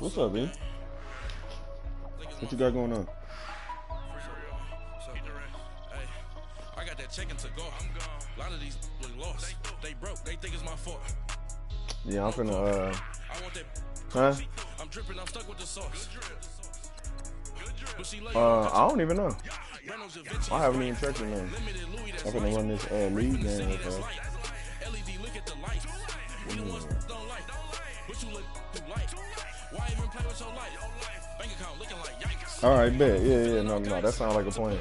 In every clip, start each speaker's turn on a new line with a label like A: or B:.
A: What's up, man? What you got going on?
B: I got that chicken to go. I'm gone. A lot of these lost. They broke. They think it's my fault.
A: Yeah, I'm finna,
B: I want that.
A: huh?
B: I'm dripping. I'm stuck with the sauce.
A: I don't even know. I haven't even checked it, man. I'm gonna run this league game with her.
B: LED, look at the lights. When the ones don't like, what you look like? Why even play with your life? Bank account looking like yikes.
A: All right, bet. Yeah, no, that sounds like a plan.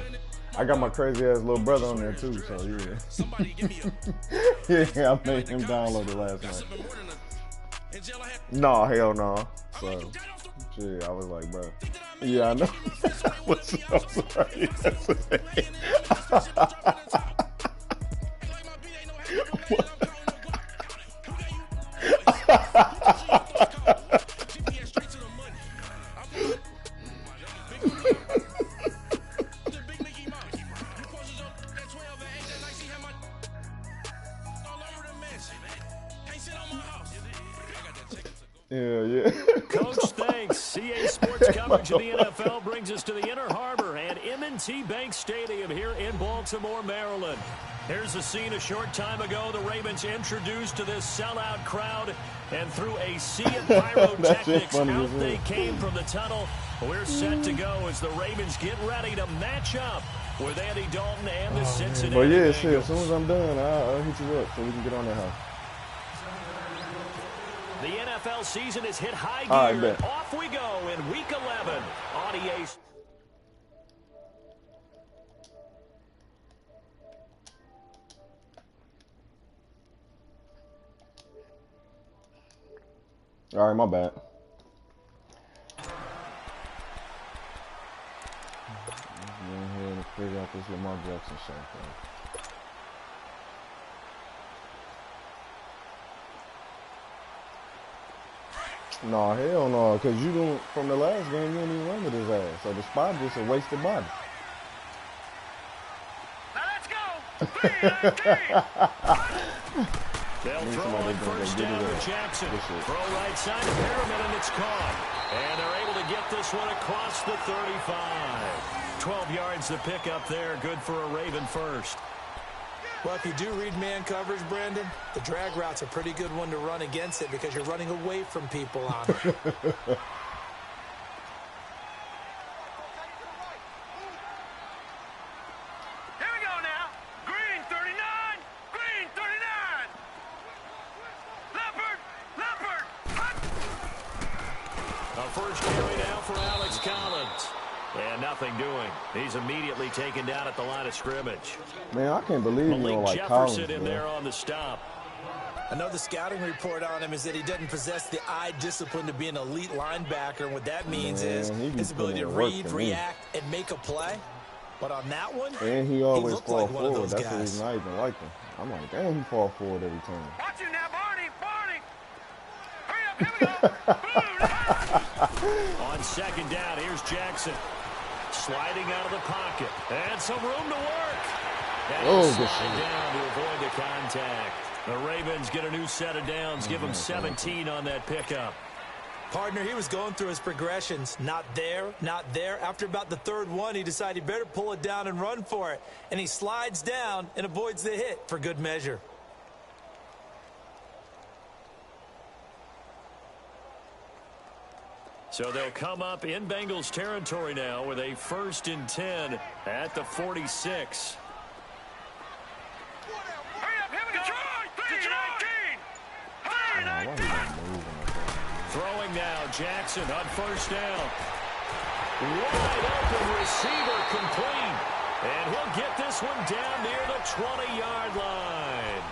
A: I got my crazy ass little brother on there too, so yeah.
B: Somebody give me
A: Yeah, I made him download it last night. No, hell no. So, shit, I was like, bro. Yeah, I know. What's up? Sorry. Yeah.
C: Coach, thanks. CA Sports coverage of the NFL brings us to the Inner Harbor and M&T Bank Stadium here in Baltimore, Maryland. Here's the scene a short time ago. The Ravens introduced to this sellout crowd, and through a sea of pyrotechnics, out they came from the tunnel. We're set to go as the Ravens get ready to match up with Andy Dalton and the Cincinnati
A: Well, yeah,
C: Bengals.
A: shit, as soon as I'm done, I'll hit you up so we can get on that house.
C: The NFL season is hit high
A: All
C: gear.
A: right,
C: Off we go in Week 11 on EA.
A: All right, my bad. Go ahead and figure out this Lamar Jackson shot thing. No, hell no, because you don't, from the last game, you don't even run with his ass. So the spot just a wasted body.
C: Now let's go! They'll throw on first down to Jackson. Throw right side to Perriman, and it's caught. And they're able to get this one across the 35. 12 yards to pick up there. Good for a Raven first.
D: Well, if you do read man coverage, Brandon, the drag route's a pretty good one to run against it because you're running away from people on it.
E: Here we go now. Green 39. Green 39. Leopard.
C: A first carry now for Alex Collins. And nothing doing. He's immediately taken down at the line of scrimmage.
A: Man, I can't believe you don't like
C: Jefferson
A: Collins,
C: in there on the stop.
D: I know the scouting report on him is that he doesn't possess the eye discipline to be an elite linebacker. And what that means is his ability to read, react, and make a play. But on that one,
A: and he always
D: looked
A: fall
D: like one of
A: forward.
D: those
A: That's the
D: guys.
A: reason I even like him. I'm like, damn, he fall forward every time.
E: Watch it now, Barney. Hurry up, here we go.
C: On second down, here's Jackson. Sliding out of the pocket. And some room to work. And slide down to avoid the contact. The Ravens get a new set of downs. Give him 17 on that pickup.
D: Partner, he was going through his progressions. Not there, not there. After about the third one, he decided he better pull it down and run for it. And he slides down and avoids the hit for good measure.
C: So they'll come up in Bengals territory now with a 1st and 10 at the 46.
E: Hurry up, here we go. Detroit.
C: Throwing now, Jackson on first down. Wide open receiver complete. And he'll get this one down near the 20-yard line.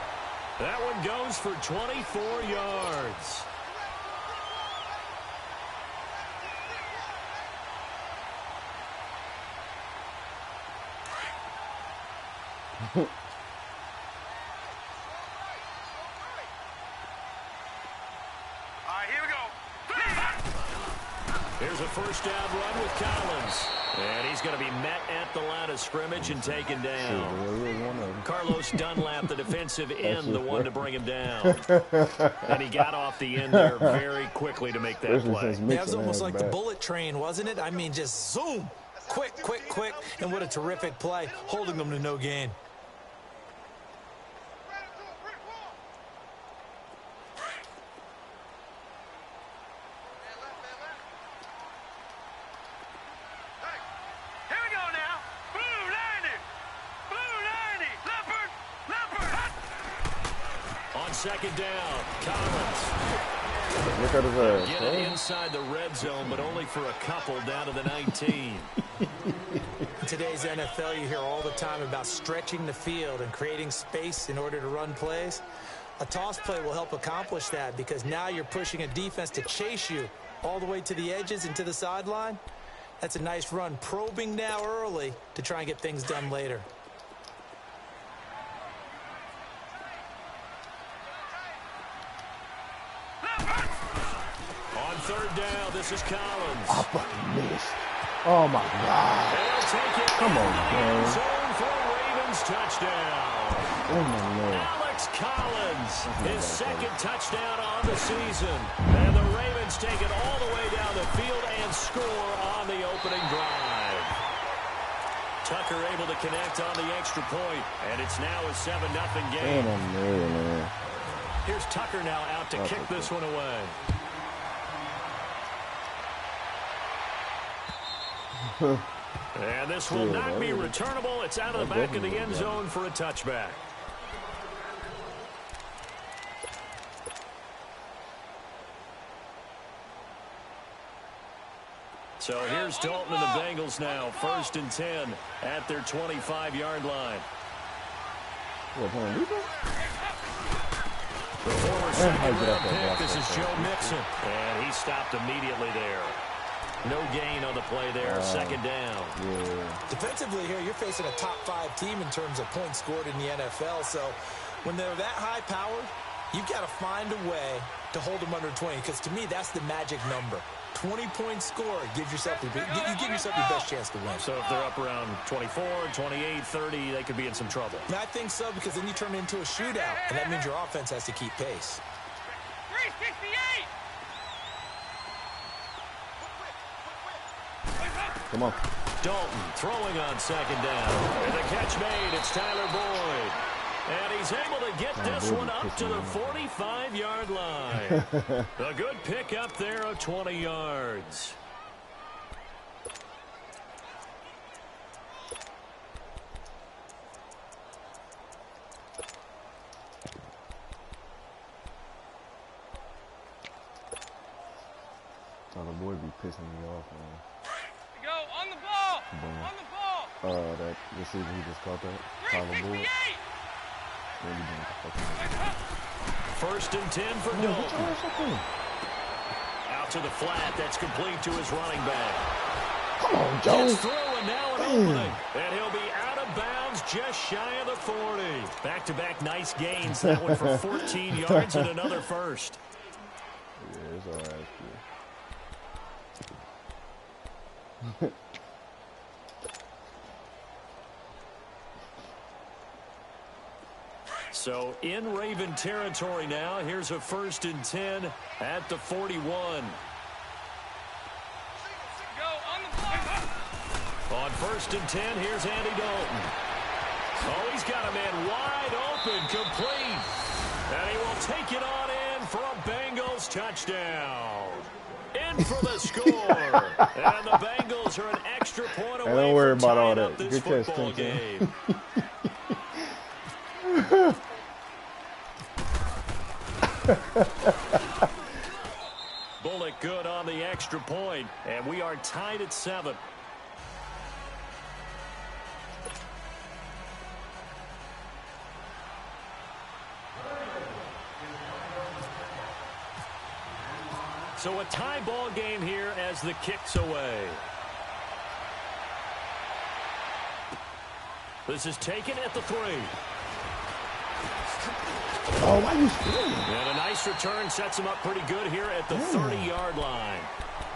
C: That one goes for 24 yards.
E: All right, here we go.
C: Here's Here's a first down run with Collins. And he's going to be met at the line of scrimmage and taken down. Carlos Dunlap, the defensive end, the one to bring him down. And he got off the end there very quickly to make that play.
D: That was almost like the bullet train, wasn't it? I mean, just zoom. Quick, quick, quick. And what a terrific play, holding them to no gain.
C: Second down, Collins.
A: Look at his ass.
C: Get it inside the red zone, but only for a couple down to the 19.
D: In today's NFL, you hear all the time about stretching the field and creating space in order to run plays. A toss play will help accomplish that because now you're pushing a defense to chase you all the way to the edges and to the sideline. That's a nice run, probing now early to try and get things done later.
C: Third down, this is Collins.
A: I fucking missed. Oh, my God.
C: They'll take it.
A: Come on, man.
C: Zone for Ravens touchdown.
A: Oh, my Lord.
C: Alex Collins, his second touchdown on the season. And the Ravens take it all the way down the field and score on the opening drive. Tucker able to connect on the extra point, and it's now a 7-0 game.
A: Oh, man.
C: Here's Tucker now out to kick this one away. And this will not be returnable. It's out of the back of the end zone for a touchback. So here's Dalton and the Bengals now. 1st and 10 at their 25-yard line. The former second-round pick, this is Joe Mixon. And he stopped immediately there. No gain on the play there, second down.
A: Yeah.
D: Defensively here, you're facing a top-5 team in terms of points scored in the NFL. So when they're that high-powered, you've got to find a way to hold them under 20. Because to me, that's the magic number. 20-point score, you give yourself your best chance to win.
C: So if they're up around 24, 28, 30, they could be in some trouble.
D: And I think so, because then you turn it into a shootout, and that means your offense has to keep pace.
E: 368.
A: Come on.
C: Dalton throwing on second down. And the catch made. It's Tyler Boyd. And he's able to get this one up to the 45-yard line. A good pick up there of 20 yards.
A: Tyler Boyd be pissing me off, man.
E: Go on the ball. On the ball.
A: That receiver he just caught that. Tyler Boyd.
C: 1st and 10 for Dalton. Out to the flat. That's complete to his running back.
A: Come on, Joe.
C: Gets through and now an opening. And he'll be out of bounds just shy of the 40. Back-to-back nice gains. That one for 14 yards and another first.
A: Yeah, it's all right.
C: So in Raven territory now. Here's a 1st and 10 at the 41.
E: Go on the block.
C: On 1st and 10, here's Andy Dalton. Oh, he's got a man wide open, complete. And he will take it on in for a Bengals touchdown. In for the score. And the Bengals are an extra point away
A: don't worry
C: from
A: about all
C: tying up
A: that.
C: this
A: Good catch,
C: football game. Bullock good on the extra point, and we are tied at 7. So a tie ball game here as the kick's away. This is taken at the 3.
A: Oh, why you screaming?
C: And a nice return sets him up pretty good here at the 30-yard line.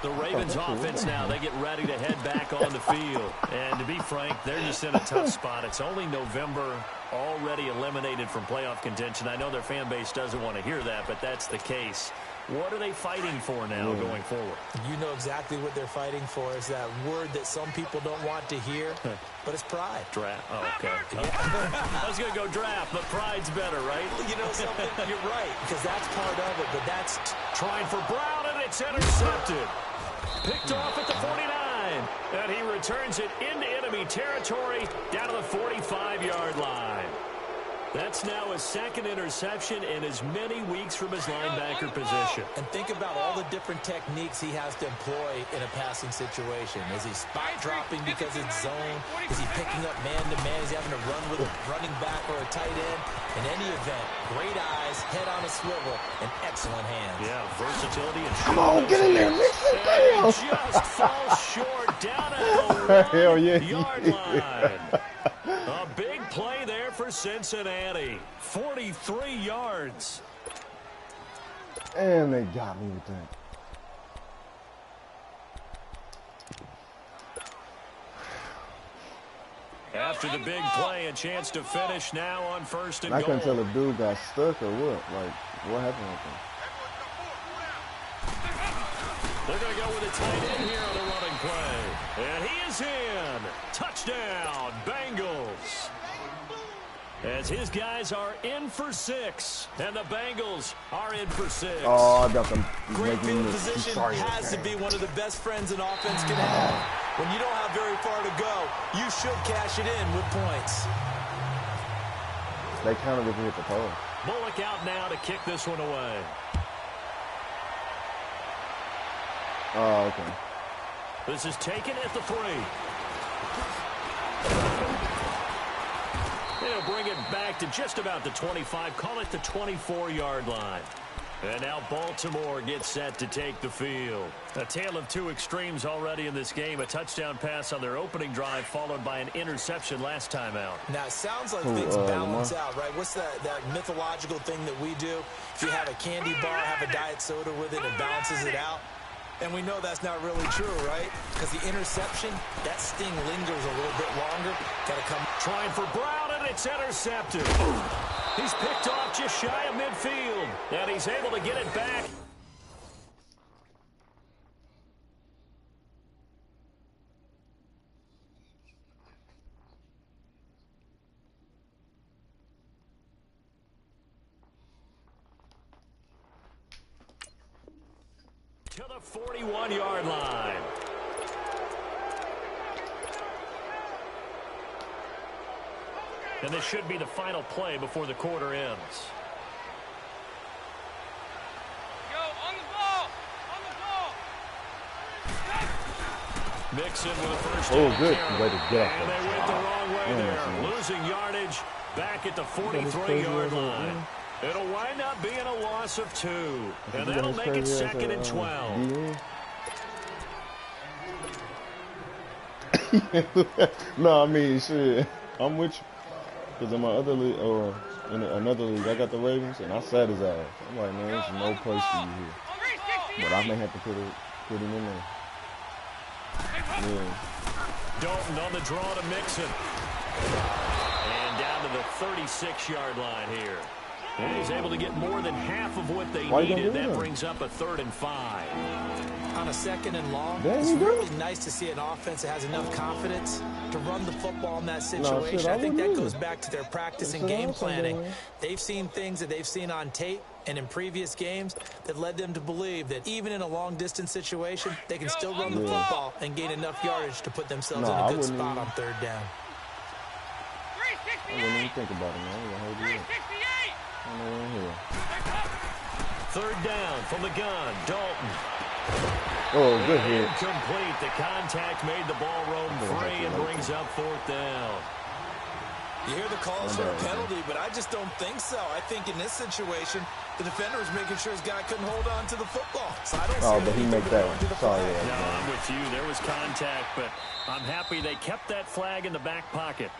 C: The Ravens offense now, they get ready to head back on the field. And to be frank, they're just in a tough spot. It's only November, already eliminated from playoff contention. I know their fan base doesn't want to hear that, but that's the case. What are they fighting for now going forward?
D: You know exactly what they're fighting for. Is that word that some people don't want to hear, but it's pride.
C: Draft. Oh, okay. I was going to go draft, but pride's better, right?
D: You know something? You're right, because that's part of it, but that's
C: trying for Brown, and it's intercepted. Picked off at the 49, and he returns it into enemy territory down to the 45-yard line. That's now his second interception in as many weeks from his linebacker position.
D: And think about all the different techniques he has to employ in a passing situation. Is he spot dropping because it's zone? Is he picking up man-to-man? Is he having to run with a running back or a tight end? In any event, great eyes, head on a swivel, and excellent hands.
C: Yeah, versatility and
A: Come on, get in there, Mixon. Damn.
C: Just falls short down at the 1-yard line. A big play there for Cincinnati. 43 yards.
A: And they got me with that.
C: After the big play, a chance to finish now on 1st and goal.
A: I couldn't tell if dude got stuck or what. Like, what happened with him?
C: They're going to go with a tight end here on the running play. And he is in. Touchdown, Bengals. As his guys are in for 6, and the Bengals are in for 6.
A: Oh, I got them.
D: Great field position has to be one of the best friends an offense can have. When you don't have very far to go, you should cash it in with points.
A: They counted if we hit the pole.
C: Bullock out now to kick this one away.
A: Oh, okay.
C: This is taken at the 3. They'll bring it back to just about the 25. Call it the 24-yard line. And now Baltimore gets set to take the field. A tale of two extremes already in this game. A touchdown pass on their opening drive, followed by an interception last time out.
D: Now, it sounds like things balance out, right? What's that mythological thing that we do? If you have a candy bar, have a diet soda with it, it balances it out. And we know that's not really true, right? Because the interception, that sting lingers a little bit longer. Got to come.
C: Trying for Brown, and it's intercepted. He's picked off just shy of midfield. And he's able to get it back. To the 41-yard line. And this should be the final play before the quarter ends.
E: Go, on the ball! On the ball!
C: Mixon with a first
A: Oh,
C: down
A: good.
C: carry.
A: Way to get up
C: And
A: there.
C: they went the wrong way
A: Yeah,
C: there. Losing yardage back at the 43-yard line. It'll wind up being a loss of 2. And that'll make it 2nd and 12.
A: No, I mean, shit. I'm with you. Because in my other league, or in another league, I got the Ravens, and I sat his ass. I'm like, man, there's no place for you here. But I may have to put him in there. Yeah.
C: Dalton on the draw to Mixon. And down to the 36-yard line here. And he's able to get more than half of what they needed. That brings up a 3rd and 5.
D: On a 2nd and long, it's really nice to see an offense that has enough confidence to run the football in that situation. I think that goes back to their practice and game planning. They've seen things that they've seen on tape and in previous games that led them to believe that even in a long-distance situation, they can still run the football and gain enough yardage to put themselves in a good spot on 3rd down.
A: I wouldn't even think about it, man.
E: 368!
C: 3rd down from the gun. Dalton.
A: Oh, good hit.
C: Complete. The contact made the ball roam free and brings up 4th down.
D: You hear the calls for a penalty, but I just don't think so. I think in this situation, the defender was making sure his guy couldn't hold on to the football. So I don't see
A: but he make that one. Sorry.
C: No, I'm with you. There was contact, but I'm happy they kept that flag in the back pocket.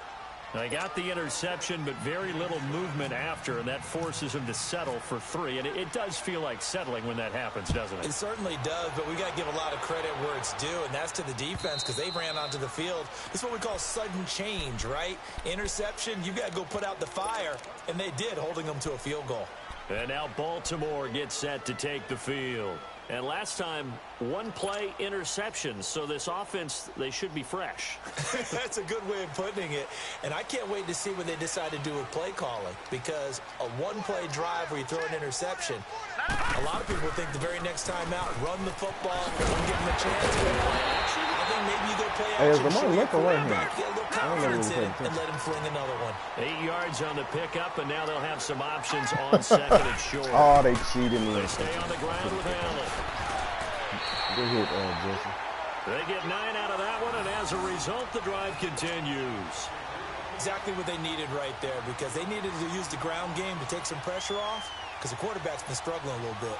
C: They got the interception, but very little movement after, and that forces him to settle for 3. And it does feel like settling when that happens, doesn't it?
D: It certainly does, but we got to give a lot of credit where it's due, and that's to the defense because they ran onto the field. It's what we call sudden change, right? Interception, you got to go put out the fire, and they did, holding them to a field goal.
C: And now Baltimore gets set to take the field. And last time, 1 play interception. So this offense, they should be fresh.
D: That's a good way of putting it. And I can't wait to see what they decide to do with play calling. Because a 1-play drive where you throw an interception, a lot of people think the very next time out, run the football, don't give them a chance to play action. I think maybe you go play action.
A: Hey, is Lamar left or right hand?
D: Get a little confidence in it and let him fling another one.
C: 8 yards on the pickup, and now they'll have some options on second and short.
A: Oh, they cheated me.
C: They stay on the ground with Allen.
A: Good hit, Jesse.
C: They get 9 out of that one, and as a result, the drive continues.
D: Exactly what they needed right there because they needed to use the ground game to take some pressure off because the quarterback's been struggling a little bit.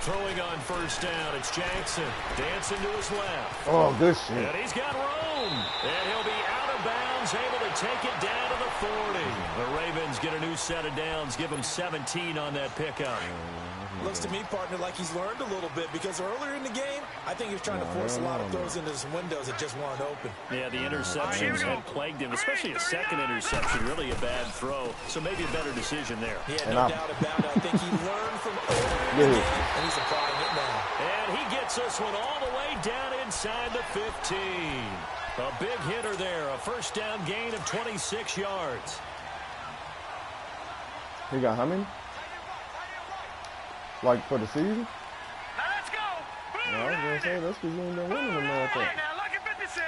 C: Throwing on first down, it's Jackson. Dancing to his left.
A: Oh, good shit.
C: And he's got room. And he'll be out of bounds, able to take it down to the 40. The Ravens get a new set of downs, give him 17 on that pickup.
D: Looks to me, partner, like he's learned a little bit because earlier in the game, I think he was trying to force a lot of throws into some windows that just weren't open.
C: Yeah, the interceptions had plagued him, especially a second interception, really a bad throw. So maybe a better decision there.
D: Yeah, no doubt about it. I think he learned from earlier in the game, and he's applying it now.
C: And he gets this one all the way down inside the 15. A big hitter there, a first down gain of 26 yards.
A: He got how many? Like for the season?
E: Now let's go.
A: No, I was going to say, that's because you ain't been winning them all, I think.
E: Now look at 56.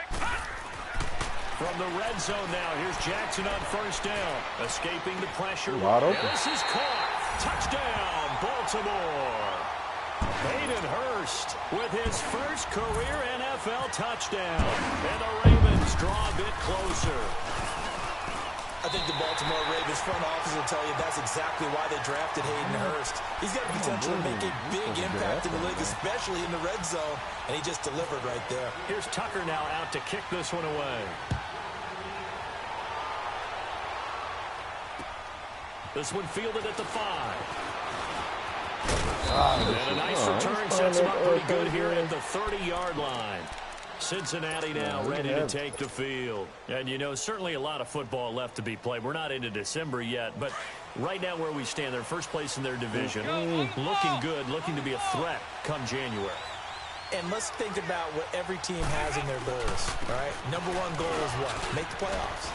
C: From the red zone now, here's Jackson on first down. Escaping the pressure.
A: Wide open.
C: This is caught. Touchdown, Baltimore. Hayden Hurst with his first career NFL touchdown. And the Ravens draw a bit closer.
D: I think the Baltimore Ravens front office will tell you that's exactly why they drafted Hayden Hurst. He's got the potential to make a big impact in the league, especially in the red zone, and he just delivered right there.
C: Here's Tucker now out to kick this one away. This one fielded at the 5. And a nice return sets him up pretty good here at the 30-yard line. Cincinnati now ready to take the field. And, you know, certainly a lot of football left to be played. We're not into December yet, but right now where we stand, they're first place in their division. Looking good, looking to be a threat come January.
D: And let's think about what every team has in their goals, all right? Number 1 goal is what? Make the playoffs.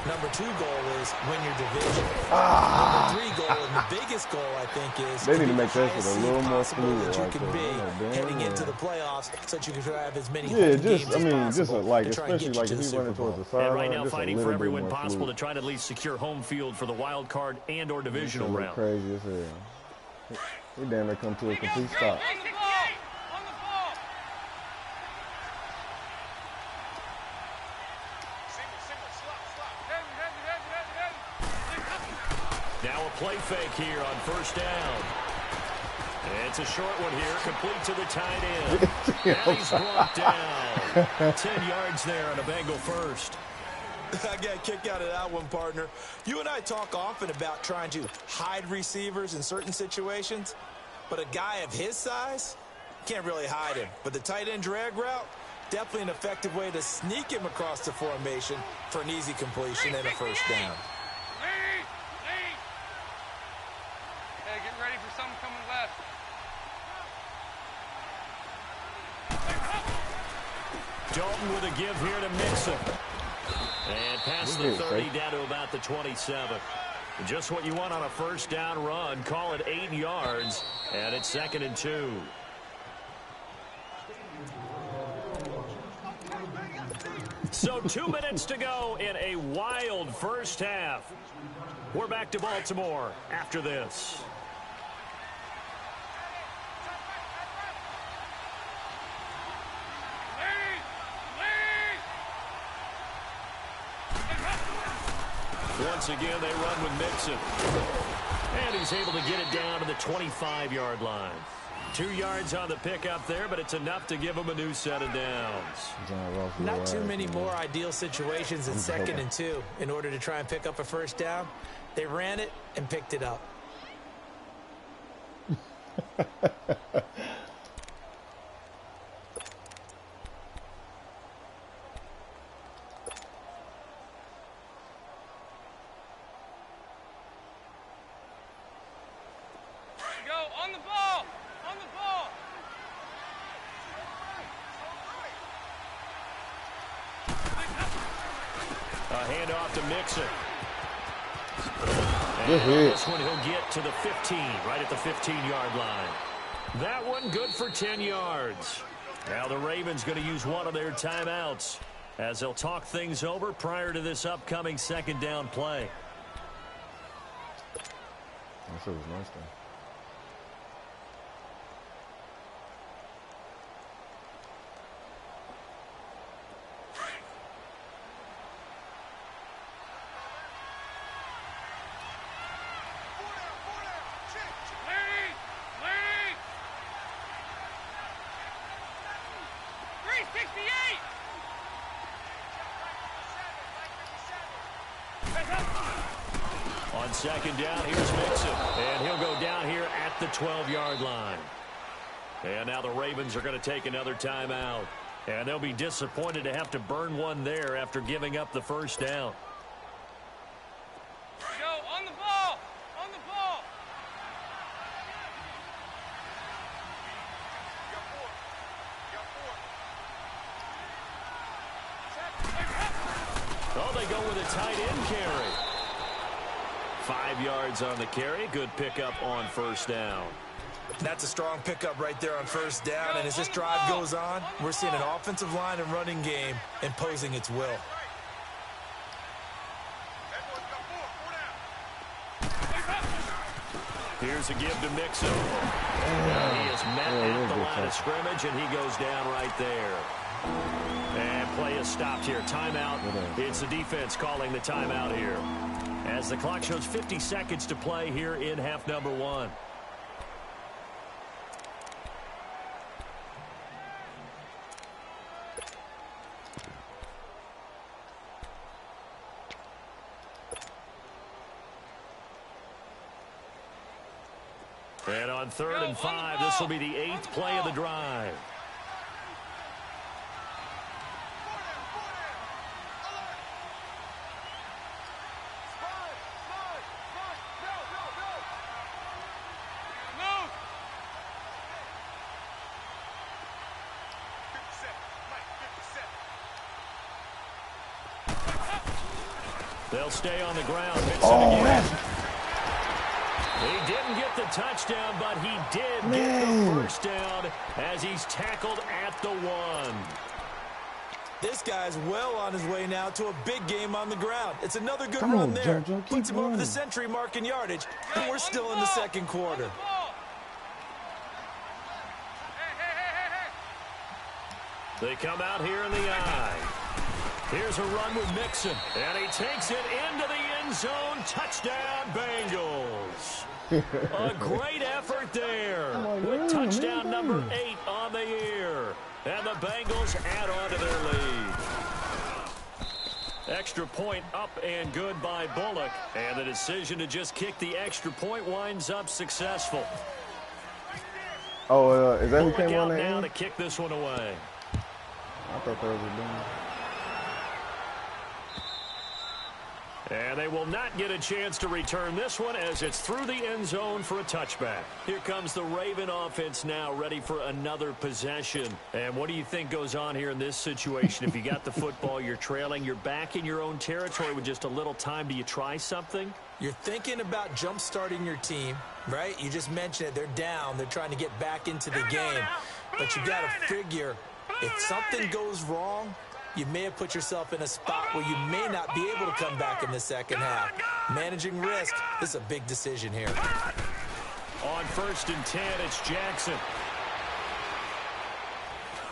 D: Number 2 goal is win your division. Number 3 goal, and the biggest goal, I think, is
A: they need to
D: be
A: make
D: the
A: this
D: highest
A: a little
D: seed
A: more
D: possible
A: fluid
D: that you
A: right
D: can
A: there.
D: be heading into the playoffs so that you can have as many
A: Yeah,
D: home
A: just,
D: games
A: I mean,
D: as
A: just
D: possible
A: like,
D: to try and
A: especially
D: get you
A: like
D: to
A: if
D: the
A: he
D: Super
A: running towards
D: Bowl.
A: the sideline.
C: And right now
A: just a
C: fighting
A: little
C: for every
A: bit
C: win
A: more
C: possible to
A: fluid.
C: try to at least secure home field for the wild card and or divisional
A: This shit
C: round.
A: crazy as hell. He damn near come to a complete stop.
C: Now a play fake here on first down. It's a short one here, complete to the tight end. And he's brought down. 10 yards there on a Bengal first.
D: I got a kick out of that one, partner. You and I talk often about trying to hide receivers in certain situations, but a guy of his size can't really hide him. But the tight end drag route, definitely an effective way to sneak him across the formation for an easy completion and a first down.
E: Hey, get ready for something coming left.
C: Dalton with a give here to Mixon. And past the 30 down to about the 27. Just what you want on a first down run. Call it 8 yards. And it's 2nd and 2. So 2 minutes to go in a wild first half. We're back to Baltimore after this. Once again, they run with Mixon. And he's able to get it down to the 25-yard line. 2 yards on the pickup there, but it's enough to give him a new set of downs.
D: Not too many more ideal situations than 2nd and 2 in order to try and pick up a first down. They ran it and picked it up.
C: Handoff to Mixon.
A: Good hit.
C: This one he'll get to the 15, right at the 15-yard line. That one good for 10 yards. Now the Ravens going to use one of their timeouts as they'll talk things over prior to this upcoming 2nd down play.
A: That was nice though.
C: On 2nd down, here's Mixon. And he'll go down here at the 12-yard line. And now the Ravens are going to take another timeout. And they'll be disappointed to have to burn one there after giving up the first down.
E: Go, on the ball! On the ball!
C: Oh, they go with a tight end carry. 5 yards on the carry. Good pickup on first down.
D: That's a strong pickup right there on first down. And as this drive goes on, we're seeing an offensive line and running game imposing its will.
C: Here's a give to Mixon. He is met at the line of scrimmage, and he goes down right there. And play is stopped here. Timeout. It's the defense calling the timeout here, as the clock shows 50 seconds to play here in half number 1. And on 3rd and 5, this will be the 8th play of the drive. They'll stay on the ground. He didn't get the touchdown, but he did get the first down as he's tackled at the 1.
D: This guy's well on his way now to a big game on the ground. It's another good run there. Puts him over the century mark in yardage, and we're still in the 2nd quarter.
C: They come out here in the eye. Here's a run with Mixon, and he takes it into the end zone. Touchdown, Bengals. A great effort there. With touchdown number 8 on the year. And the Bengals add on to their lead. Extra point up and good by Bullock. And the decision to just kick the extra point winds up successful.
A: Oh, is that who
C: Bullock
A: came on
C: out
A: that
C: now
A: end?
C: to kick this one away.
A: I thought that was a done.
C: And they will not get a chance to return this one as it's through the end zone for a touchback. Here comes the Raven offense now, ready for another possession. And what do you think goes on here in this situation? If you got the football, you're trailing, you're back in your own territory with just a little time. Do you try something?
D: You're thinking about jump-starting your team, right? You just mentioned it. They're down. They're trying to get back into the game. But you got to figure, if something goes wrong, you may have put yourself in a spot where you may not be able to come back in the second half. Managing risk is a big decision here.
C: On 1st and 10, it's Jackson.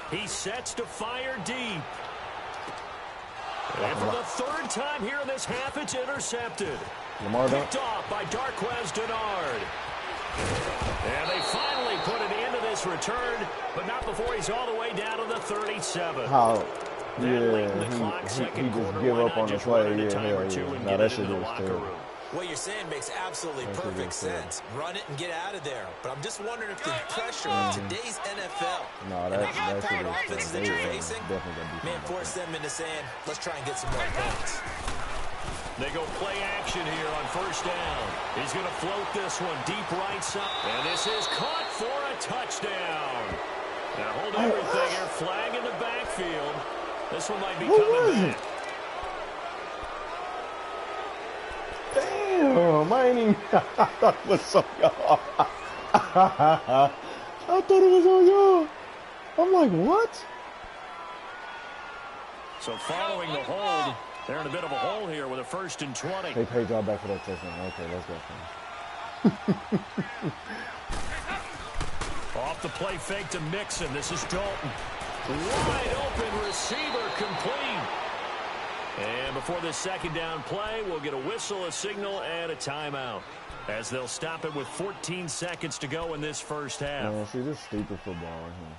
C: He sets to fire deep. And for the third time here in this half, it's intercepted.
A: Lamar
C: Picked off by Darquez Denard. And they finally put it into this return, but not before he's all the way down to the 37.
A: How?
C: That late in the clock,
A: He
C: second
A: just
C: quarter,
A: give
C: why
A: up
C: not
A: on the
C: just
A: play.
C: run it a time or
A: Yeah.
C: two and
A: Nah,
C: get
A: that
C: it
A: shit
C: into the
A: is
C: locker
A: terrible.
C: room?
D: What you're saying makes absolutely
A: That's
D: perfect
A: what it is,
D: sense. Run it and get out of there. But I'm just wondering if the pressure of today's NFL
A: No,
D: and
A: that
D: the high
A: shit
D: powered
A: is
D: offenses that
A: they
D: you're
A: are
D: facing
A: definitely gonna be
D: may force them into saying, let's try and get some more points.
C: They go play action here on first down. He's going to float this one deep right side. And this is caught for a touchdown. Now hold everything here. Flag in the backfield. This one might be coming back.
A: Damn, I ain't even. I thought it was on y'all. I thought it was on y'all. I'm like, what?
C: So following the hold, they're in a bit of a hole here with a 1st and 20.
A: They paid y'all back for that touchdown. Okay, let's go.
C: Off the play fake to Mixon. This is Dalton. Wide open receiver complete. And before this second down play, we'll get a whistle, a signal, and a timeout, as they'll stop it with 14 seconds to go in this first half.
A: Man, see, this stupid football right here.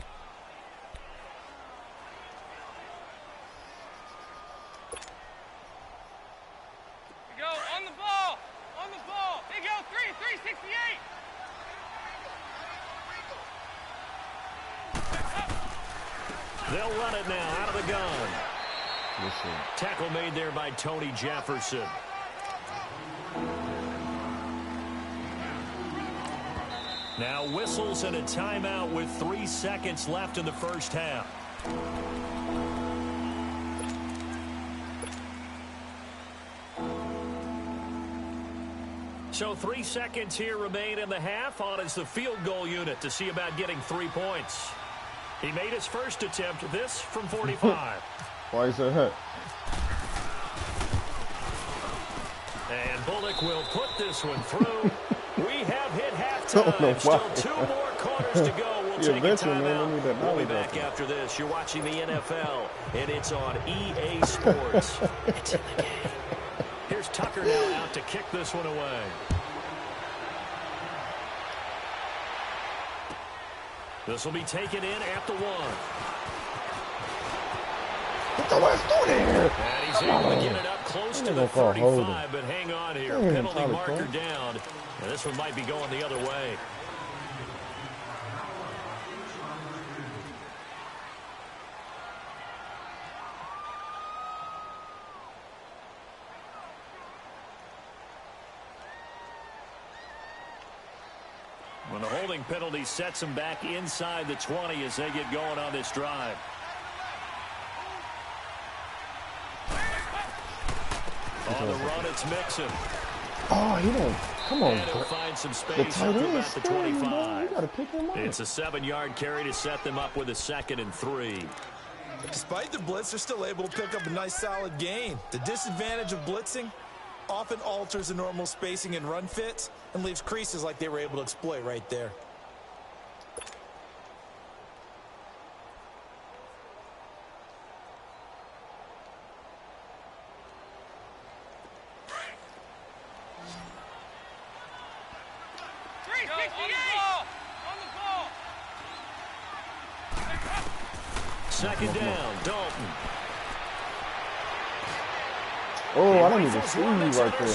E: We go on the ball. On the ball. They go 368.
C: They'll run it now out of the gun.
A: Listen.
C: Tackle made there by Tony Jefferson. Now whistles and a timeout with 3 seconds left in the first half. So 3 seconds here remain in the half. On is the field goal unit to see about getting 3 points. He made his first attempt, this from 45.
A: Why is that hurt?
C: And Bullock will put this one through. We have hit halftime. Still 2 more quarters to go. We'll take a timeout. We'll be back after this. You're watching the NFL, and it's on EA Sports. It's in the game. Here's Tucker now out to kick this one away. This will be taken in at the 1.
A: What the West doing here?
C: And he's able to get it up close to the 35, but hang on here. Penalty marker down. And this one might be going the other way. When the holding penalty sets them back inside the 20 as they get going on this drive. On the run, it's Mixon.
A: Oh, he don't. Come on.
C: And he'll find some
A: The
C: space
A: tight
C: up to
A: end
C: about
A: is
C: the
A: standing, bro.
C: 25.
A: You got to pick him up.
C: It's a 7-yard carry to set them up with a 2nd and 3.
D: Despite the blitz, they're still able to pick up a nice solid gain. The disadvantage of blitzing often alters the normal spacing and run fits and leaves creases like they were able to exploit right there.
C: Second down, Dalton.
A: Oh, I don't even see you right there.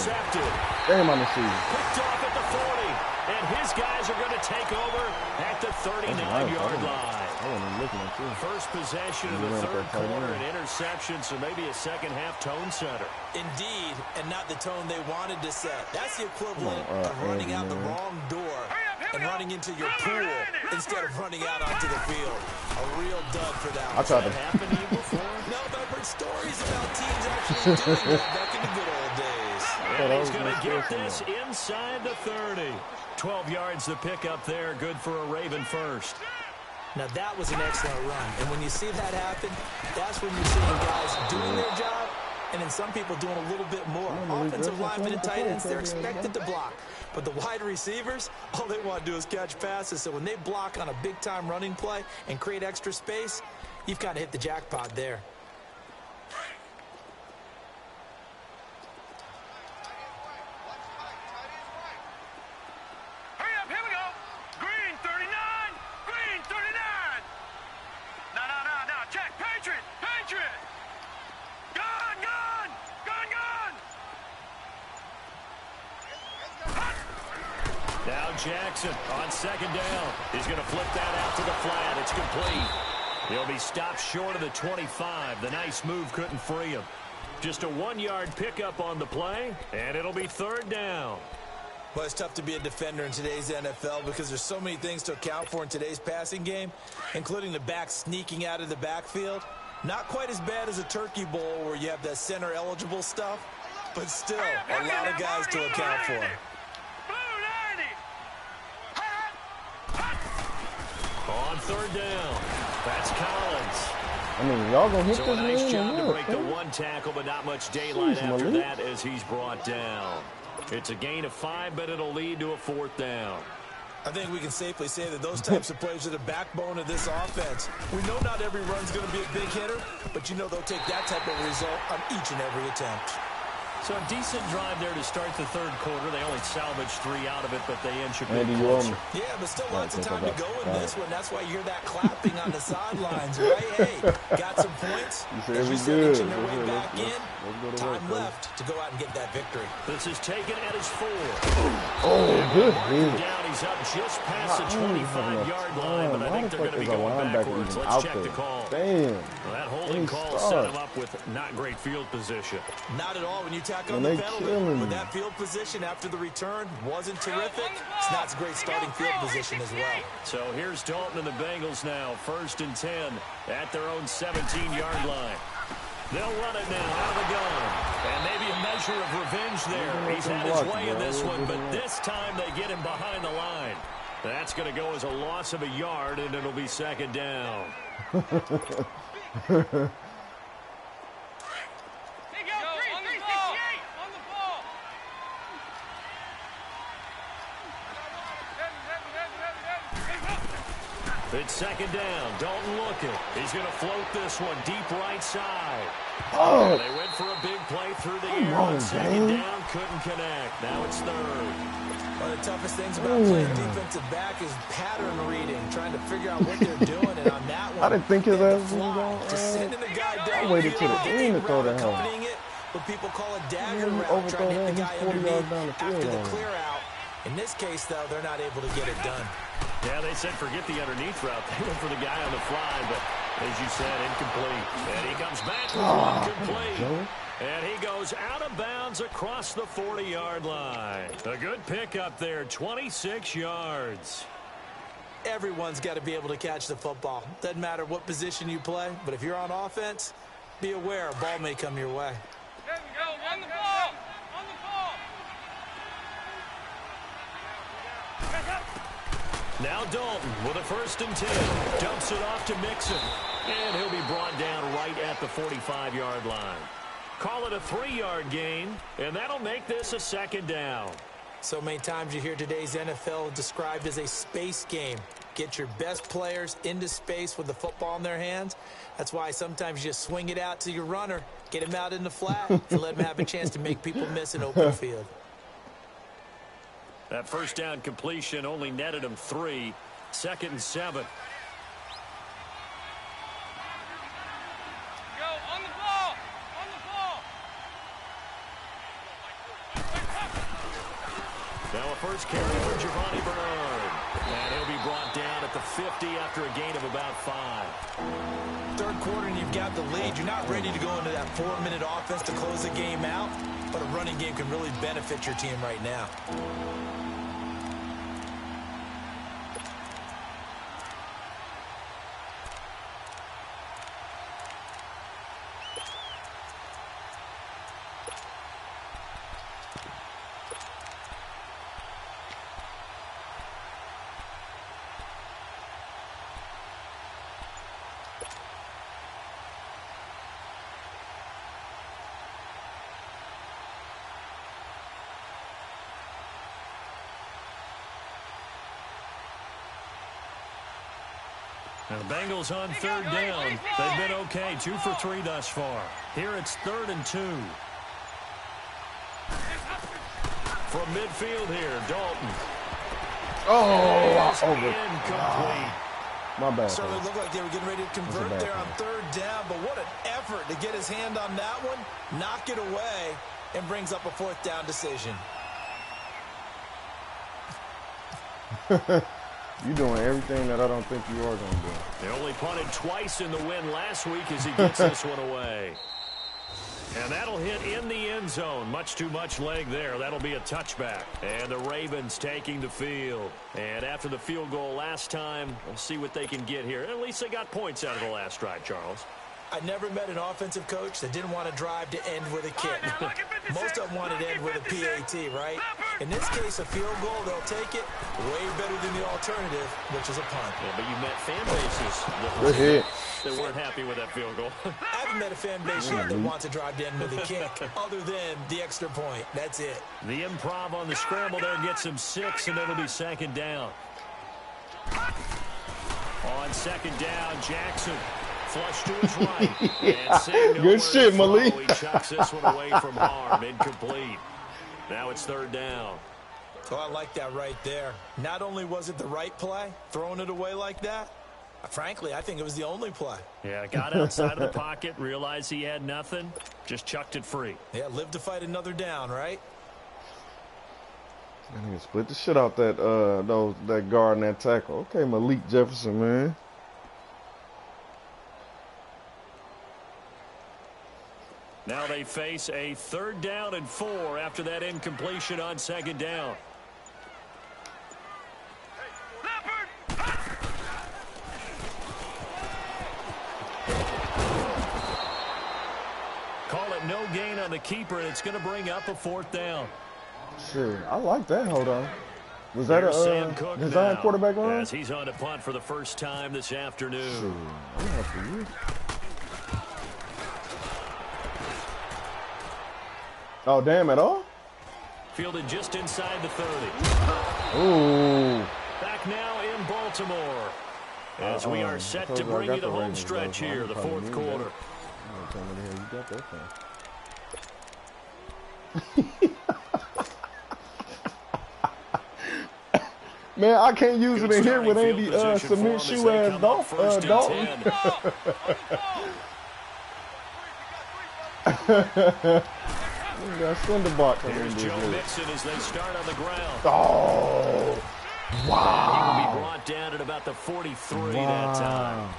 A: Damn, I'm see you.
C: Picked off at the 40, and his guys are going to take over at the 39-yard line.
A: I wasn't looking at you.
C: First possession of the third quarter, an interception, so maybe a second-half tone setter.
D: Indeed, and not the tone they wanted to set. That's the equivalent of running out the wrong door and running into your pool instead of running out onto the field. A real dud for that one.
A: I tried to.
C: Happened to you before?
D: No, but I've heard stories about teams actually doing that back in the good old days.
C: And he's going to get this inside the 30. 12 yards to pick up there. Good for a Raven first.
D: Now, that was an excellent run. And when you see that happen, that's when you're seeing guys doing their job and then some people doing a little bit more. Offensive linemen and tight ends, they're expected to block. But the wide receivers, all they want to do is catch passes. So when they block on a big-time running play and create extra space, you've kind of hit the jackpot there.
C: Now Jackson on second down. He's going to flip that out to the flat. It's complete. He'll be stopped short of the 25. The nice move couldn't free him. Just a 1-yard pickup on the play, and it'll be third down.
D: Well, it's tough to be a defender in today's NFL because there's so many things to account for in today's passing game, including the back sneaking out of the backfield. Not quite as bad as a turkey bowl where you have that center-eligible stuff, but still a lot of guys to account for.
C: On third down, that's Collins.
A: I mean, y'all gonna hit
C: So
A: this
C: a nice
A: man?
C: job to
A: Yeah,
C: break the one tackle, but not much daylight
A: Jeez,
C: after
A: Malik.
C: that as he's brought down. It's a gain of 5, but it'll lead to a fourth down.
D: I think we can safely say that those types of plays are the backbone of this offense. We know not every run's going to be a big hitter, but you know they'll take that type of result on each and every attempt.
C: So a decent drive there to start the third quarter. They only salvaged 3 out of it, but they inch a bit
A: Andy, you owe
C: closer.
A: me.
D: Yeah, but still lots of time to go in this one. That's why you hear that clapping on the sidelines, right? Hey, got some points.
A: You said
D: As
A: we
D: you said,
A: good.
D: inching their way
A: Let's
D: back
A: go
D: in.
A: to
D: Time
A: work,
D: left to go out and get that victory.
C: This is taken at his 4.
A: Oh, good hit.
C: Down, he's up just past the
A: I don't even have
C: 25-yard
A: enough
C: line, but I
A: time.
C: think they're going to be going backwards. Let's check the call.
A: Damn.
C: Well, that holding
A: He
C: call set him up with not great field position.
D: Not at all when you tackle
A: And
D: on the
A: they
D: penalty.
A: killing
D: But
A: me.
D: that field position after the return wasn't terrific. It's not a great starting field position as well.
C: So here's Dalton and the Bengals now, 1st and 10 at their own 17-yard line. They'll run it now out of the gun. And maybe a measure of revenge there. He's had his way in this one, but this time they get him behind the line. That's going to go as a loss of a yard, and it'll be second down. It's second down. Dalton looking. He's going to float this one deep right side.
A: Oh.
C: They went for a big play through the air
A: on,
C: on second
A: Dane.
C: down. Couldn't connect. Now it's third.
D: One of the toughest things about playing defensive back is pattern reading, trying to figure out what they're doing. And on that one,
A: I didn't think his
D: they had
A: ass
D: to
A: was
D: fly.
A: going
D: Just sending a guy down.
A: I waited till the end to throw that home.
D: accompanying it, what people call a dagger
A: Yeah, you
D: route, trying to hit the
A: overthrow
D: guy
A: that. He's 40 yards
D: underneath
A: down the field
D: after the
A: already.
D: clear out. In this case, though, they're not able to get it done.
C: Yeah, they said forget the underneath route. They went for the guy on the fly, but as you said, incomplete. And he comes back with one complete. And he goes out of bounds across the 40-yard line. A good pickup there, 26 yards.
D: Everyone's got to be able to catch the football. Doesn't matter what position you play, but if you're on offense, be aware a ball may come your way.
E: On the ball! On the ball!
C: Now Dalton with a 1st and 10. Dumps it off to Mixon. And he'll be brought down right at the 45-yard line. Call it a 3-yard gain, and that'll make this a second down.
D: So many times you hear today's NFL described as a space game. Get your best players into space with the football in their hands. That's why sometimes you just swing it out to your runner, get him out in the flat, and let him have a chance to make people miss an open field.
C: That 1st down completion only netted him 3. 2nd and 7.
E: Go on the ball! On the ball!
C: Now a first carry for Giovanni Bernard. And he'll be brought down at the 50 after a gain of about 5.
D: Third quarter and you've got the lead. You're not ready to go into that 4-minute offense to close the game out, but a running game can really benefit your team right now.
C: And the Bengals on 3rd down. They've been okay, 2 for 3 thus far. Here it's 3rd and 2. From midfield here, Dalton.
A: Oh, over.
C: Incomplete.
A: My bad.
D: Certainly
A: fellas.
D: looked like they were getting ready to convert
A: bad
D: there on
A: call.
D: 3rd down, but what an effort to get his hand on that one, knock it away, and brings up a 4th down decision.
A: You're doing everything that I don't think you are going to do.
C: They only punted twice in the win last week as he gets this one away. And that'll hit in the end zone. Much too much leg there. That'll be a touchback. And the Ravens taking the field. And after the field goal last time, we'll see what they can get here. At least they got points out of the last drive, Charles.
D: I never met an offensive coach that didn't want to drive to end with a kick. Most of them wanted to end with a PAT, right? In this case, a field goal, they'll take it way better than the alternative, which is a punt.
C: Yeah, but you met fan bases that weren't happy with that field goal.
D: I haven't met a fan base yet that wants to drive to end with a kick, other than the extra point. That's it.
C: The improv on the scramble there gets him 6, and it'll be second down. On second down, Jackson. Flush to his right. And
A: good shit, Malik.
C: He chucks this one away from harm. Incomplete. Now it's third down.
D: Oh, I like that right there. Not only was it the right play, throwing it away like that, frankly, I think it was the only play.
C: Yeah, got outside of the pocket, realized he had nothing, just chucked it free.
D: Yeah, live to fight another down, right?
A: And he split the shit out that that guard and that tackle. Okay, Malik Jefferson, man.
C: Now they face a 3rd down and 4 after that incompletion on second down. Call it no gain on the keeper, and it's going to bring up a 4th down.
A: Shit, I like that. Hold on. Was that
C: Sam Cook
A: a design quarterback on?
C: As he's on to punt for the first time this afternoon.
A: Shit, I'm happy with you. Oh, damn, at all?
C: Fielded just inside the 30.
A: Ooh.
C: Back now in Baltimore. As we are set to bring you the home stretch here, the 4th quarter.
A: You got that thing. Man, I can't use it in here with Andy submit shoe ass Dalton. We got Cinderbox.
C: Here's Joe Mixon as they start on the ground.
A: Oh, wow.
C: He will be brought down at about the 43 that time.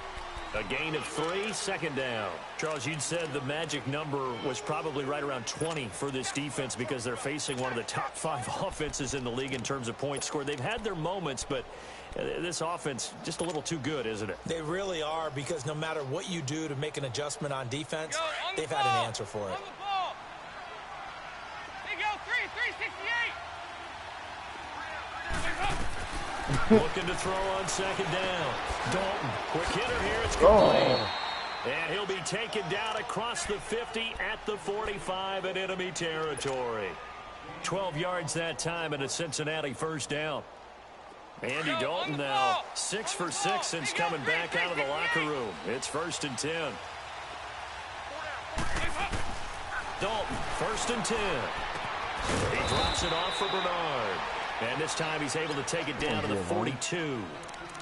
C: A gain of 3, second down. Charles, you'd said the magic number was probably right around 20 for this defense because they're facing one of the top 5 offenses in the league in terms of points scored. They've had their moments, but this offense just a little too good, isn't it?
D: They really are, because no matter what you do to make an adjustment on defense, they've had an answer for it.
C: Looking to throw on second down. Dalton, quick hitter here. It's complete. And he'll be taken down across the 50 at the 45 in enemy territory. 12 yards that time and a Cincinnati first down. Andy Dalton now 6 for 6 since coming back out of the locker room. It's 1st and 10. Dalton, 1st and 10. He drops it off for Bernard. And this time he's able to take it down to the 42.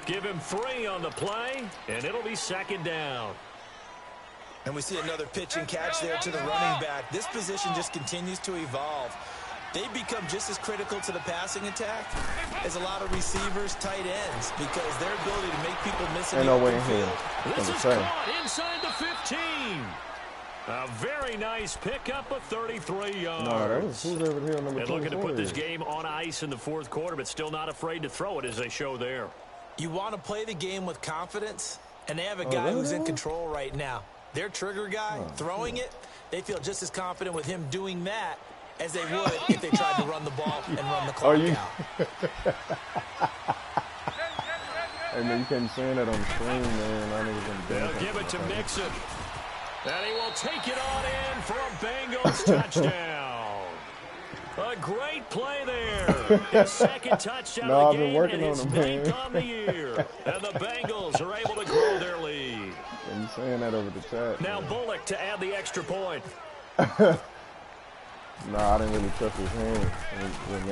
C: Give him 3 on the play, and it'll be second down.
D: And we see another pitch and catch there to the running back. This position just continues to evolve. They become just as critical to the passing attack as a lot of receivers, tight ends, because their ability to make people miss in the open field.
C: This is caught inside the 15. A very nice pickup of 33 yards.
A: No, that was who's over here, number 24.
C: And looking to put this game on ice in the 4th quarter, but still not afraid to throw it as they show there.
D: You want to play the game with confidence, and they have a guy who's in control right now. Their trigger guy, throwing it, they feel just as confident with him doing that as they would if they tried to run the ball and run the clock out.
A: Hey, man, you can't be saying that on the screen, man.
C: They'll give it to Mixon. And he will take it on in for a Bengals touchdown. A great play there. His 2nd touchdown of the game, and his 9th on the year. And the Bengals are able to grow their lead.
A: And you saying that over the chat.
C: Now man. Bullock to add the extra point.
A: Nah, I didn't really trust his hand when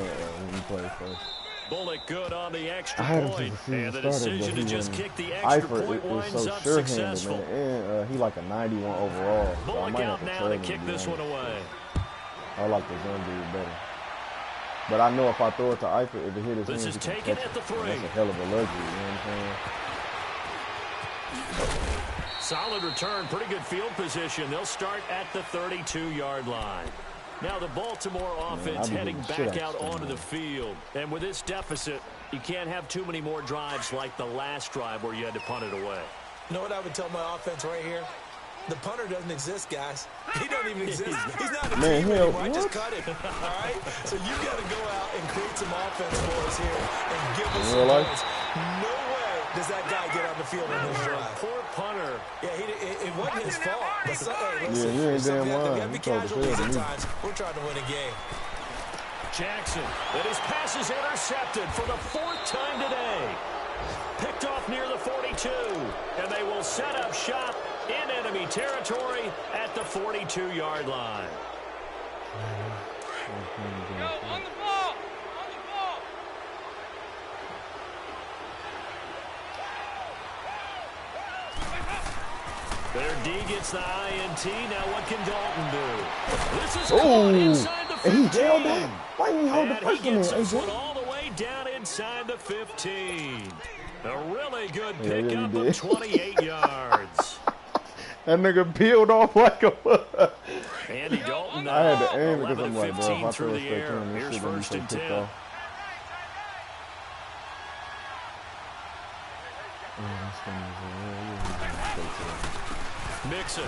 A: he played first.
C: Bullock good on the extra point, and the decision to just kick the extra point winds up successful.
A: And he like a 91 overall.
C: Bullock out now to kick this one away.
A: I like the zone dude better. But I know if I throw it to Eifert, if it hit his
C: This
A: hands,
C: is
A: he can
C: taken
A: catch
C: at the
A: it.
C: 3.
A: That's a hell of a luxury, you know what I'm saying?
C: Solid return, pretty good field position. They'll start at the 32-yard line. Now the Baltimore offense heading back out onto the field. And with this deficit, you can't have too many more drives like the last drive where you had to punt it away.
D: You know what I would tell my offense right here? The punter doesn't exist, guys. He doesn't even exist. He's not a team anymore. I just cut him. All right? So you got to go out and create some offense for us here and give us some points. No way does that guy get on the field in this drive.
C: Poor punter.
D: Yeah, it wasn't his fault. But hey, listen,
A: you ain't damn lying.
D: we have to be casualties at times. We're trying to win a game.
C: Jackson, and his pass is intercepted for the 4th time today. Picked off near the 42, and they will set up shop in enemy territory at the 42-yard line.
E: Go, on the ball. On the ball.
C: Their D gets the INT. Now what can Dalton do? This is caught inside the 15.
A: He held that. Why didn't he hold the
C: And
A: first
C: he
A: one
C: gets
A: in,
C: his
A: AJ?
C: foot all the way down inside the 15. A really good
A: Yeah, he
C: pickup
A: did.
C: of 28 yards.
A: That nigga peeled off like a
C: Andy Dalton
A: I had to aim because
C: 11
A: I'm like, bro, if
C: 15
A: I
C: through
A: throw a
C: the
A: straight
C: air.
A: to him, this
C: Here's
A: shit gonna be
C: first
A: so
C: and
A: kicked
C: 10.
A: off.
C: Mixon.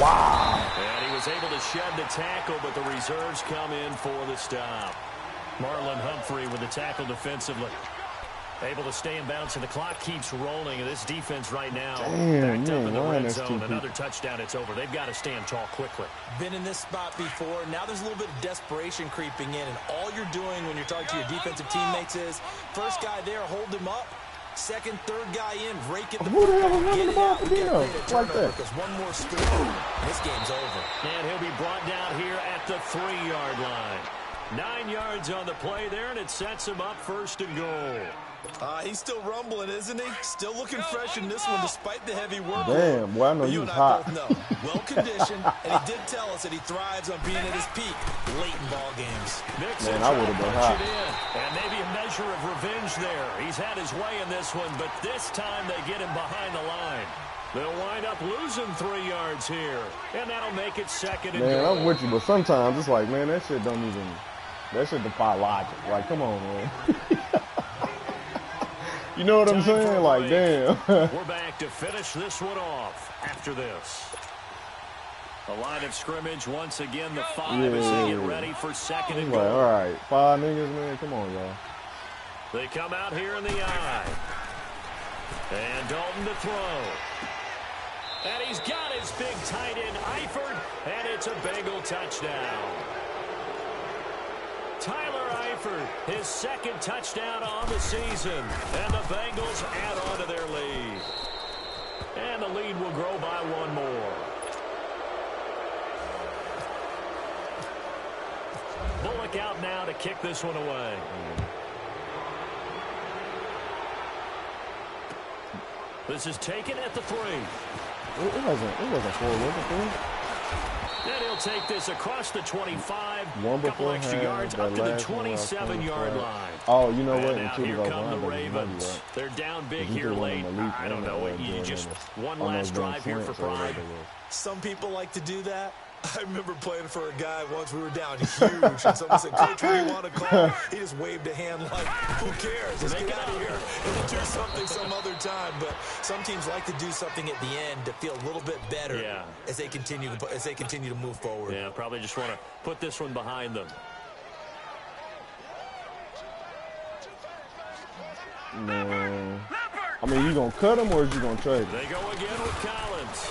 A: Wow.
C: And he was able to shed the tackle, but the reserves come in for the stop. Marlon Humphrey with the tackle defensively. Able to stay in bounds, and the clock keeps rolling. And this defense right now backed up in the red zone. Another touchdown, it's over. They've got to stand tall quickly.
D: Been in this spot before. Now there's a little bit of desperation creeping in, and all you're doing when you're talking to your defensive teammates is first guy there, hold him up. Second, third guy in, rake it.
A: Who the hell was running the ball for Dino? Like that.
D: Because one more score, this game's over.
C: And he'll be brought down here at the 3-yard line. 9 yards on the play there, and it sets him up first and goal.
F: He's still rumbling, isn't he? Still looking fresh in this one despite the heavy work.
A: Damn, boy, I know he was hot.
F: Both know. Well-conditioned, and he did tell us that he thrives on being at his peak late in ball games.
C: Mixon
A: Man, I would have been hot.
C: and maybe a measure of revenge there. He's had his way in this one, but this time they get him behind the line. They'll wind up losing 3 yards here, and that'll make it second and
A: Man,
C: goal.
A: I'm with you, but sometimes it's like, man, that shit don't even, that shit defy logic. Like, come on, man. You know what I'm saying? Like, damn.
C: We're back to finish this one off after this. The line of scrimmage, once again, the 5 as they get ready for second and
A: Like,
C: goal.
A: all right, 5 niggas, man. Come on, y'all.
C: They come out here in the eye. And Dalton to throw. And he's got his big tight end, Eifert, and it's a Bengal touchdown. Tyler Eifert, his second touchdown on the season. And the Bengals add on to their lead. And the lead will grow by 1 more. Bullock out now to kick this one away. This is taken at the 3.
A: It wasn't 4, was it 3?
C: And he'll take this across the 25.
A: One
C: Couple
A: before
C: extra
A: half,
C: yards
A: that
C: up to the
A: last one was
C: 27-yard
A: 25.
C: line.
A: Oh, you know what?
C: And now
A: Two
C: here
A: of those
C: come the
A: linebackers,
C: Ravens.
A: right.
C: They're down big
A: You
C: here
A: threw one
C: late.
A: on the lead,
C: I don't know.
A: one
C: You
A: on
C: just
A: the-
C: one
A: on
C: last
A: those
C: drive here for
A: slants or whatever
C: pride.
A: it was.
F: Some people like to do that. I remember playing for a guy once. We were down huge, and someone said, "Coach, what do you want to call?" He just waved a hand like, "Who cares? Let's get out of here and do something some other time." But some teams like to do something at the end to feel a little bit better as they continue to move forward.
C: Yeah, probably just want to put this one behind them.
A: Man. I mean, you going to cut him or is you going to trade him?
C: They go again with Collins.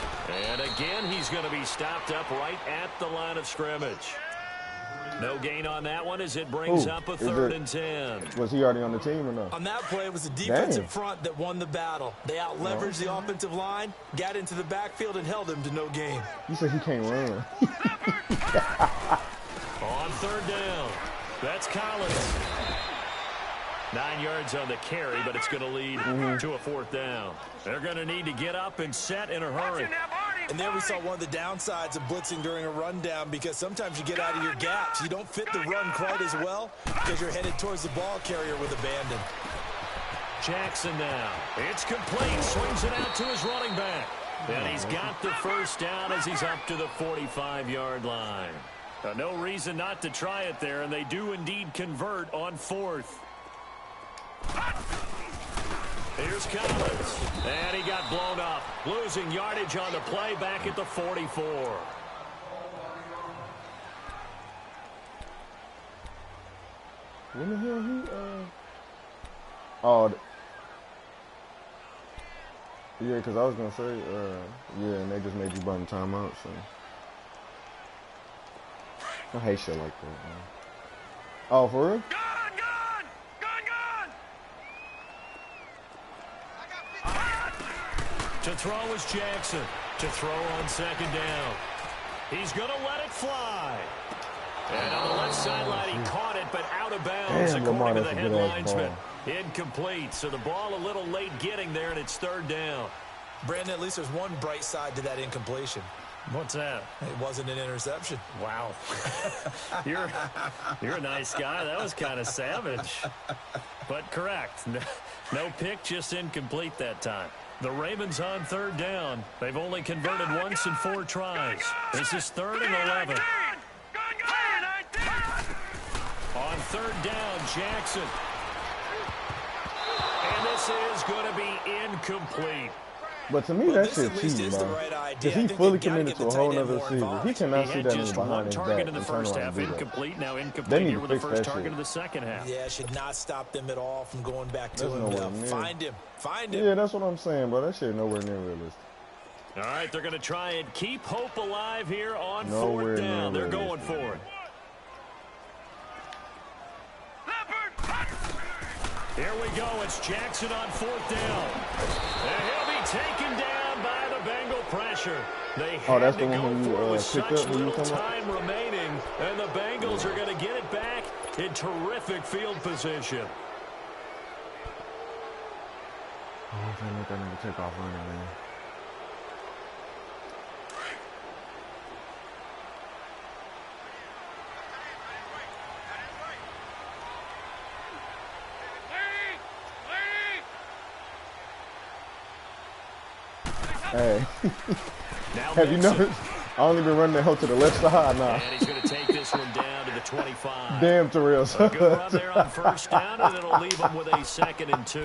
C: And again, he's going to be stopped up right at the line of scrimmage. No gain on that one as it brings up a 3rd and 10.
A: Was he already on the team or no?
D: On that play, it was the defensive front that won the battle. They out-leveraged the offensive line, got into the backfield, and held him to no gain.
A: You said he can't run.
C: On 3rd down, that's Collins. 9 yards on the carry, but it's going to lead to a 4th down. They're going to need to get up and set in a hurry.
F: And there we saw one of the downsides of blitzing during a rundown, because sometimes you get out of your gaps. You don't fit the run quite as well because you're headed towards the ball carrier with abandon.
C: Jackson now. It's complete. Swings it out to his running back. And he's got the first down as he's up to the 45-yard line. No reason not to try it there, and they do indeed convert on 4th. Here's Collins. And he got blown up. Losing yardage on the play back at the 44.
A: When the hell he, oh, yeah, because I was going to say, yeah, and they just made you burn timeout, so. I hate shit like that, man. Oh, for real?
C: To throw is Jackson. To throw on 2nd down. He's going to let it fly. And on the left sideline, he caught it, but out of bounds, according to the head linesman. Incomplete, so the ball a little late getting there, and it's 3rd down.
F: Brandon, at least there's one bright side to that incompletion.
C: What's that?
F: It wasn't an interception.
C: Wow. You're a nice guy. That was kind of savage. But correct. No pick, just incomplete that time. The Ravens on 3rd down. They've only converted once in 4 tries. This is 3rd and 11. On 3rd down, Jackson. And this is going to be incomplete.
A: But to me, that shit cheating, bro. Because he fully committed to a whole nother season. He cannot see that nigga behind his back.
C: Target in the first half, incomplete. Now incomplete here with the first target of the second half.
F: Yeah, should not stop them at all from going back to him. Find him. Find him.
A: Yeah, that's what I'm saying, bro. That shit nowhere near realistic.
C: All right, they're going to try and keep hope alive here on 4th down. They're going for it. Here we go. It's Jackson on 4th down. And he'll be taken down by the Bengal pressure. They had to go for it with such little time remaining, and the Bengals are going to get it back in terrific field position.
A: Oh, I'm trying to make that nigga take off running, man. Hey, have you noticed? I only been running that hoe to the left side now.
C: And he's going to take this one down to the 25.
A: Damn, Terrell.
C: A good run there on 1st down, and it'll leave them with a 2nd and 2.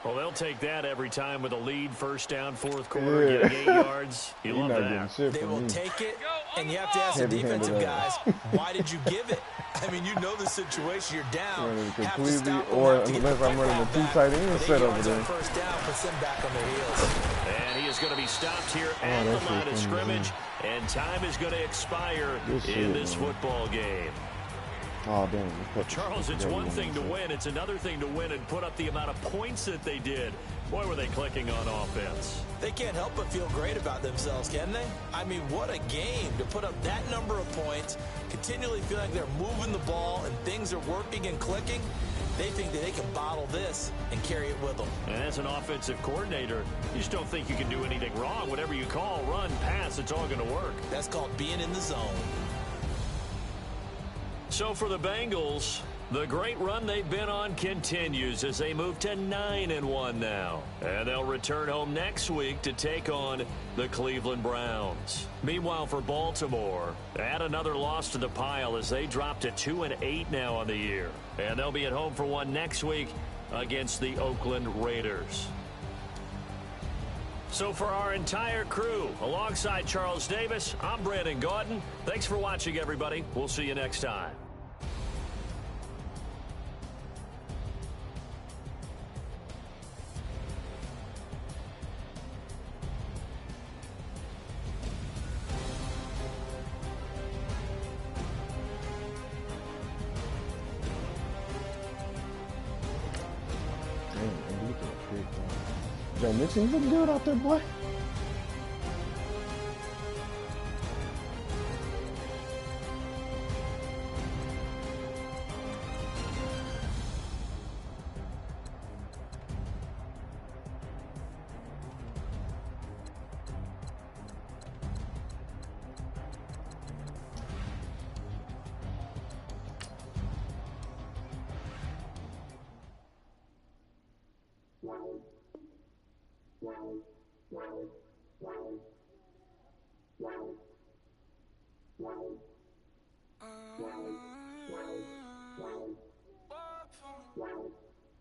C: Well, they'll take that every time with a lead. 1st down, 4th quarter, getting 8 yards. You love that.
F: They will take it, and you have to ask the defensive guys, why did you give it? I mean, you know the situation. You're down.
A: Completely, or unless I'm running the 2 tight end set over there.
F: 1st down puts them back on their heels.
C: And he is going to be stopped here at the line of scrimmage, and time is going to expire in this football game.
A: Oh, damn.
C: Charles, it's one thing to win. It's another thing to win and put up the amount of points that they did. Boy, were they clicking on offense.
F: They can't help but feel great about themselves, can they? I mean, what a game to put up that number of points, continually feeling like they're moving the ball and things are working and clicking. They think that they can bottle this and carry it with them.
C: And as an offensive coordinator, you just don't think you can do anything wrong. Whatever you call, run, pass, it's all going to work.
F: That's called being in the zone.
C: So for the Bengals, the great run they've been on continues as they move to 9-1 now. And they'll return home next week to take on the Cleveland Browns. Meanwhile, for Baltimore, add another loss to the pile as they drop to 2-8 now on the year. And they'll be at home for one next week against the Oakland Raiders. So for our entire crew, alongside Charles Davis, I'm Brandon Gaudin. Thanks for watching, everybody. We'll see you next time.
A: Joe Mixon looking good out there, boy.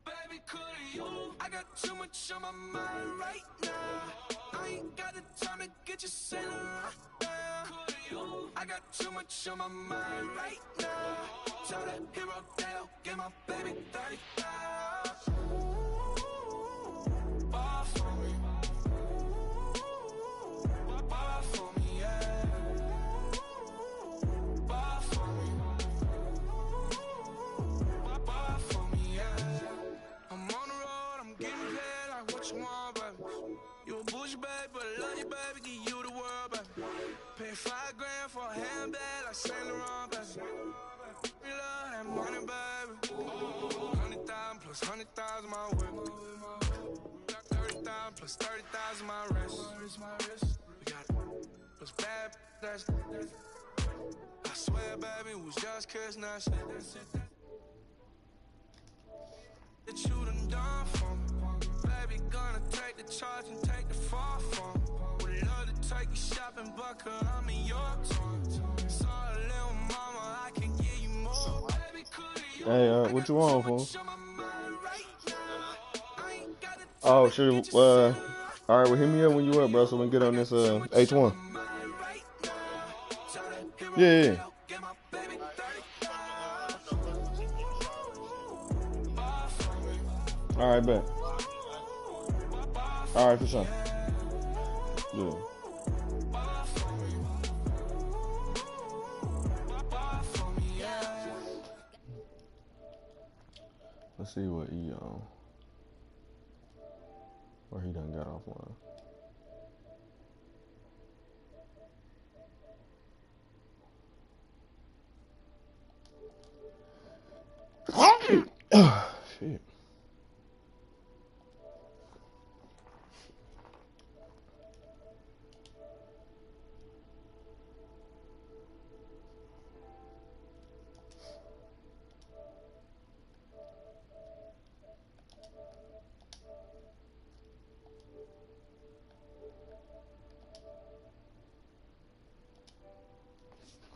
B: Baby, could you? I got too much on my mind right now. I ain't got the time to get you sailing right now. Could you? I got too much on my mind right now. Tell that hero Dale, get my baby 35. Ball for me. Ball for me, yeah. Ball for me. Ball for me, yeah. I'm on the road, I'm getting paid like what you want, baby. You a bougie, baby, but I love you, baby, give you the world, baby. Pay $5 grand for a handbag like Saint Laurent, baby. We love that money, baby. 100,000 plus 100,000 my whip. 30,000 plus 30,000 my wrist. We got it. Plus bad, that's I swear, baby, we was just kissing that shit. That you done for me. Baby, gonna take the charge and take the fall from me. Would love to take you shopping, but I'm in your town. Saw a little mama, I can give you more. Baby, could you?
A: Hey, what you want, fool? Oh, shit. All right, well, hit me up when you up, bro, so we can get on this H1. Yeah. All right, bet. All right, for sure. Yeah. Let's see what he where he done got offline. Oh, shit.